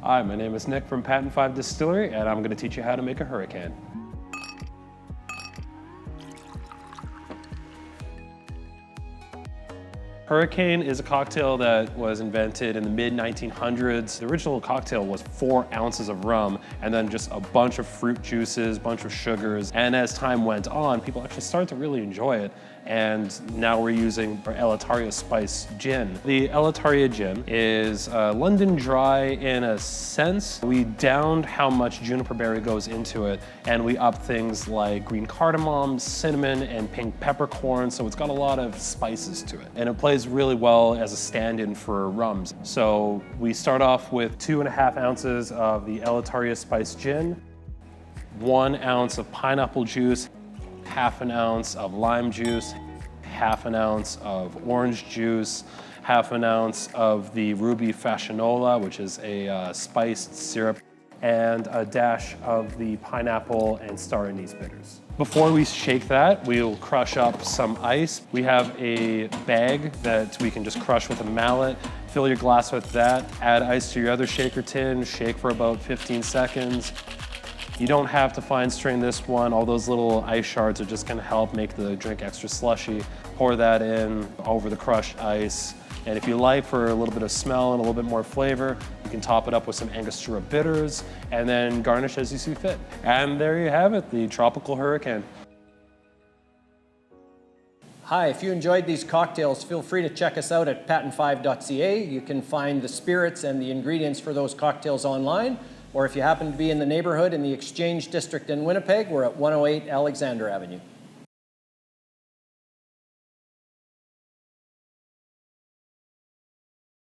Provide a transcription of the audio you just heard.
Hi, my name is Nick from Patent 5 Distillery, and I'm going to teach you how to make a hurricane. Hurricane is a cocktail that was invented in the mid-1900s. The original cocktail was 4 ounces of rum and then just a bunch of fruit juices, a bunch of sugars. And as time went on, people actually started to really enjoy it. And now we're using our Elettaria Spiced Gin. The Elettaria Gin is London dry in a sense. We downed how much juniper berry goes into it, and we upped things like green cardamom, cinnamon, and pink peppercorn, so it's got a lot of spices to it. And it plays really well as a stand-in for rums. So we start off with 2.5 ounces of the Elettaria Spiced Gin, 1 ounce of pineapple juice, 1/2 ounce of lime juice, 1/2 ounce of orange juice, 1/2 ounce of the ruby fasciola, which is a spiced syrup, and a dash of the pineapple and star anise bitters. Before we shake that, we'll crush up some ice. We have a bag that we can just crush with a mallet. Fill your glass with that, add ice to your other shaker tin, shake for about 15 seconds. You don't have to fine strain this one. All those little ice shards are just gonna help make the drink extra slushy. Pour that in over the crushed ice. And if you like, for a little bit of smell and a little bit more flavor, you can top it up with some Angostura bitters and then garnish as you see fit. And there you have it, the tropical hurricane. Hi, if you enjoyed these cocktails, feel free to check us out at patent5.ca. You can find the spirits and the ingredients for those cocktails online. Or if you happen to be in the neighborhood in the Exchange District in Winnipeg, we're at 108 Alexander Avenue.